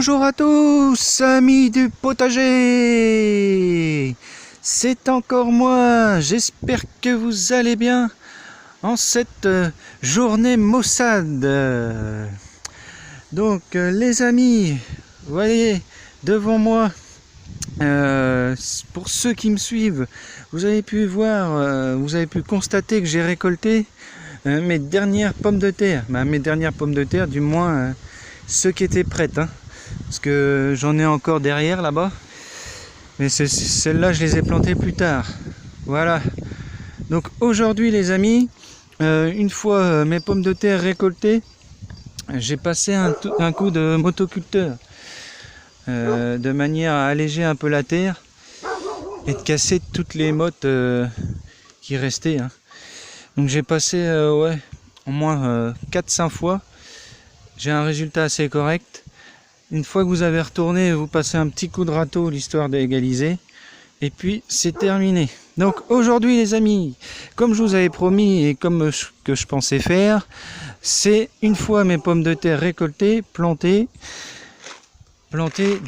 Bonjour à tous, amis du potager. C'est encore moi, j'espère que vous allez bien en cette journée maussade. Donc les amis, vous voyez devant moi, pour ceux qui me suivent, vous avez pu voir, vous avez pu constater que j'ai récolté mes dernières pommes de terre. Mes dernières pommes de terre, du moins ceux qui étaient prêtes, hein. Parce que j'en ai encore derrière là-bas, mais celles-là je les ai plantées plus tard. Voilà, donc aujourd'hui les amis, une fois mes pommes de terre récoltées, j'ai passé un coup de motoculteur, de manière à alléger un peu la terre et de casser toutes les mottes qui restaient, hein. Donc j'ai passé ouais, au moins 4-5 fois, j'ai un résultat assez correct. Une fois que vous avez retourné, vous passez un petit coup de râteau, l'histoire d'égaliser. Et puis, c'est terminé. Donc, aujourd'hui, les amis, comme je vous avais promis et comme que je pensais faire, c'est une fois mes pommes de terre récoltées, planter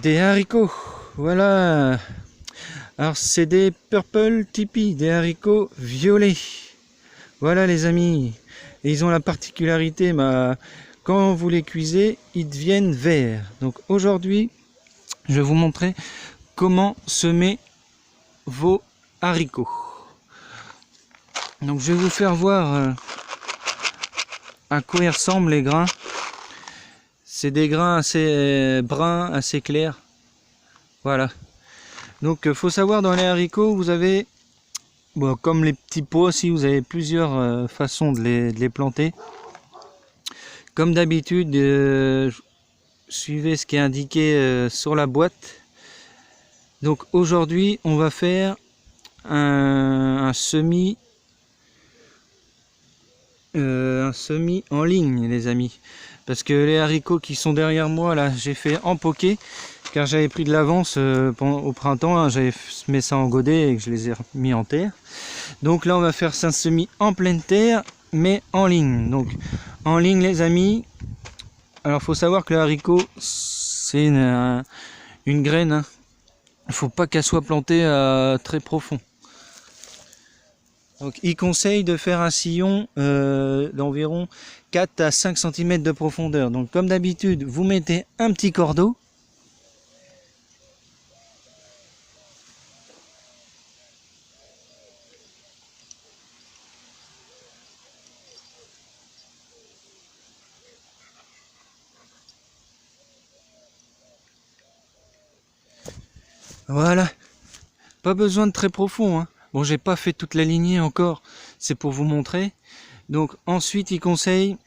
des haricots. Voilà. Alors, c'est des Purple Tipi, des haricots violets. Voilà, les amis. Et ils ont la particularité, quand vous les cuisez, ils deviennent verts. Donc aujourd'hui, je vais vous montrer comment semer vos haricots. Donc je vais vous faire voir à quoi ils ressemblent les grains. C'est des grains assez bruns, assez clairs. Voilà. Donc faut savoir, dans les haricots, vous avez, bon, comme les petits pois aussi, vous avez plusieurs façons de les planter. Comme d'habitude, suivez ce qui est indiqué sur la boîte. Donc aujourd'hui, on va faire un semis en ligne, les amis. Parce que les haricots qui sont derrière moi, là, j'ai fait en poké, car j'avais pris de l'avance au printemps, hein, j'avais mis ça en godet et que je les ai mis en terre. Donc là, on va faire un semis en pleine terre, mais en ligne. Donc en ligne, les amis. Alors faut savoir que le haricot, c'est une graine, hein. Il ne faut pas qu'elle soit plantée très profond. Donc il conseille de faire un sillon d'environ 4 à 5 cm de profondeur. Donc comme d'habitude, vous mettez un petit cordeau. Voilà, pas besoin de très profond, hein. Bon, j'ai pas fait toute la lignée encore, c'est pour vous montrer. Donc ensuite, il conseille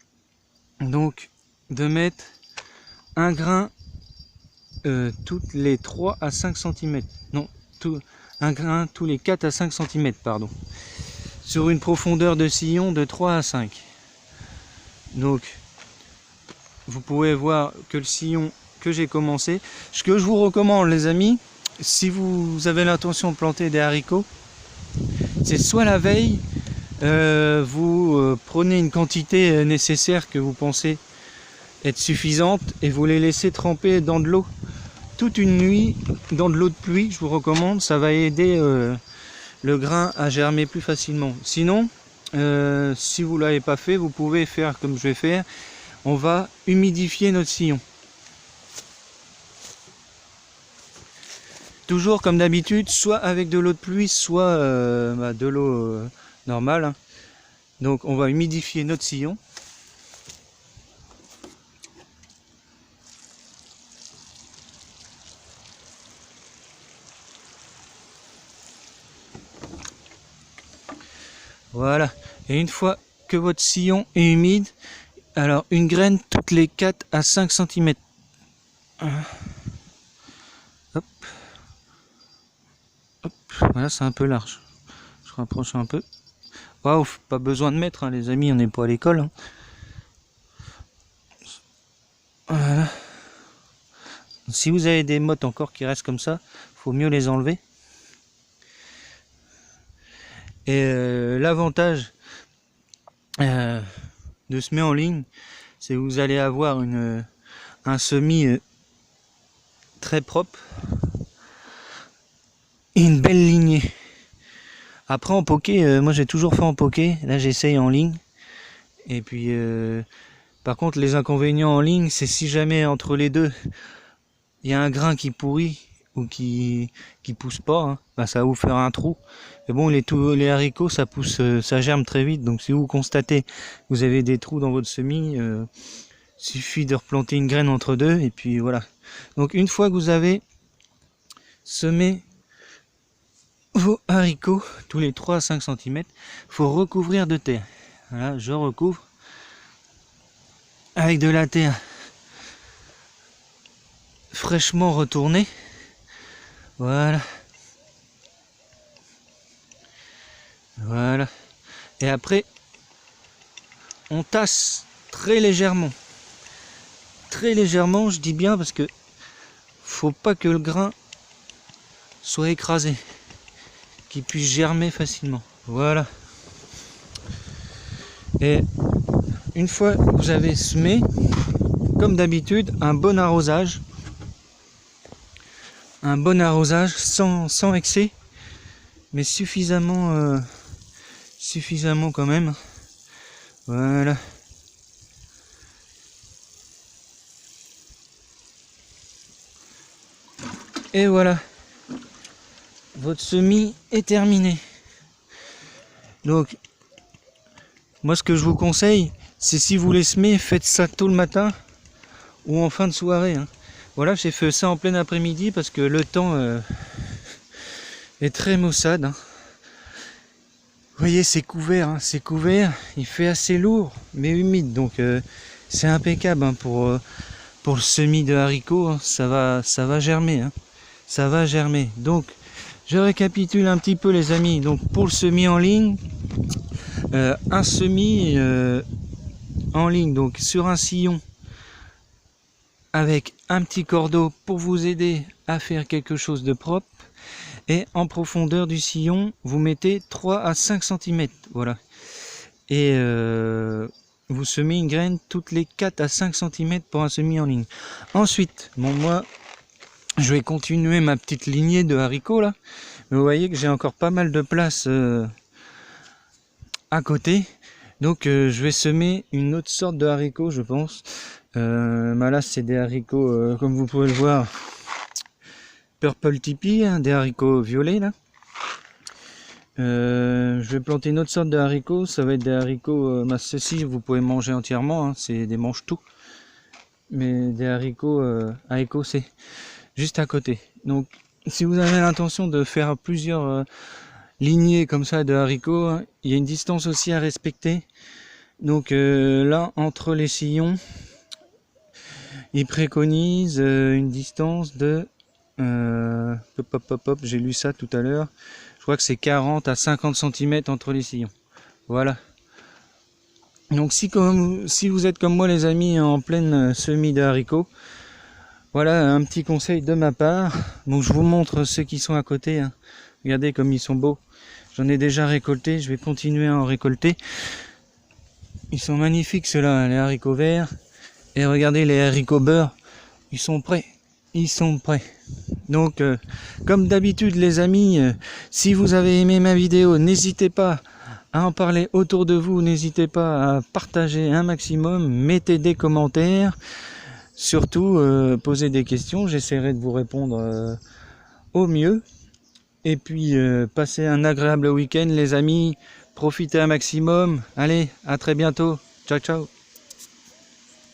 donc de mettre un grain toutes les 3 à 5 cm. Non, un grain tous les 4 à 5 cm, pardon. Sur une profondeur de sillon de 3 à 5. Donc, vous pouvez voir que le sillon que j'ai commencé, ce que je vous recommande, les amis, si vous avez l'intention de planter des haricots, c'est soit la veille, vous prenez une quantité nécessaire que vous pensez être suffisante et vous les laissez tremper dans de l'eau toute une nuit, dans de l'eau de pluie, je vous recommande, ça va aider le grain à germer plus facilement. Sinon, si vous ne l'avez pas fait, vous pouvez faire comme je vais faire, on va humidifier notre sillon. Toujours comme d'habitude, soit avec de l'eau de pluie, soit de l'eau normale, hein. Donc on va humidifier notre sillon. Voilà. Et une fois que votre sillon est humide, alors une graine toutes les 4 à 5 cm. Hop. Hop. Voilà, c'est un peu large. Je rapproche un peu. Waouh, pas besoin de mettre, hein, les amis, on n'est pas à l'école, hein. Voilà. Si vous avez des mottes encore qui restent comme ça, faut mieux les enlever. Et l'avantage de semer en ligne, c'est que vous allez avoir un semis très propre et une belle lignée. Après en poké, moi j'ai toujours fait en poké, là j'essaye en ligne. Et puis par contre les inconvénients en ligne, c'est si jamais entre les deux il y a un grain qui pourrit ou qui pousse pas, hein, bah ça va vous faire un trou. Mais bon, les haricots ça pousse, ça germe très vite, donc si vous constatez que vous avez des trous dans votre semis, suffit de replanter une graine entre deux et puis voilà. Donc une fois que vous avez semé vos haricots tous les 3 à 5 cm, faut recouvrir de terre. Voilà, je recouvre avec de la terre fraîchement retournée. Voilà. Voilà. Et après, on tasse très légèrement. Très légèrement, je dis bien parce que faut pas que le grain soit écrasé, qu'il puisse germer facilement. Voilà. Et une fois que vous avez semé, comme d'habitude, un bon arrosage sans excès, mais suffisamment quand même. Voilà. Et voilà, votre semis est terminé. Donc moi ce que je vous conseille, c'est si vous les semez, faites ça tôt le matin ou en fin de soirée, hein. Voilà, j'ai fait ça en plein après-midi parce que le temps est très maussade, hein. Vous voyez, c'est couvert, hein, c'est couvert, il fait assez lourd mais humide, donc c'est impeccable, hein, pour le semis de haricots, hein. Ça va germer, hein. Ça va germer. Donc je récapitule un petit peu les amis. Donc pour le semis en ligne, un semis en ligne, donc sur un sillon avec un petit cordeau pour vous aider à faire quelque chose de propre, et en profondeur du sillon vous mettez 3 à 5 cm, voilà, et vous semez une graine toutes les 4 à 5 cm pour un semis en ligne. Ensuite, bon, moi je vais continuer ma petite lignée de haricots là, mais vous voyez que j'ai encore pas mal de place à côté, donc je vais semer une autre sorte de haricots, je pense. Bah là c'est des haricots comme vous pouvez le voir, Purple Tipi, hein, des haricots violets là. Je vais planter une autre sorte de haricots, ça va être des haricots, ceux-ci vous pouvez manger entièrement, hein, c'est des mange-tout, mais des haricots à écosser juste à côté. Donc si vous avez l'intention de faire plusieurs lignées comme ça de haricots, hein, il y a une distance aussi à respecter. Donc là entre les sillons, ils préconisent une distance de j'ai lu ça tout à l'heure, je crois que c'est 40 à 50 cm entre les sillons. Voilà. Donc si vous êtes comme moi les amis en pleine semis de haricots, voilà un petit conseil de ma part. Donc je vous montre ceux qui sont à côté, hein. Regardez comme ils sont beaux. J'en ai déjà récolté, je vais continuer à en récolter. Ils sont magnifiques ceux-là, les haricots verts. Et regardez les haricots beurre, ils sont prêts. Ils sont prêts. Donc comme d'habitude les amis, si vous avez aimé ma vidéo, n'hésitez pas à en parler autour de vous, n'hésitez pas à partager un maximum, mettez des commentaires, surtout posez des questions, j'essaierai de vous répondre au mieux. Et puis passez un agréable week-end les amis, profitez un maximum, allez, à très bientôt, ciao ciao.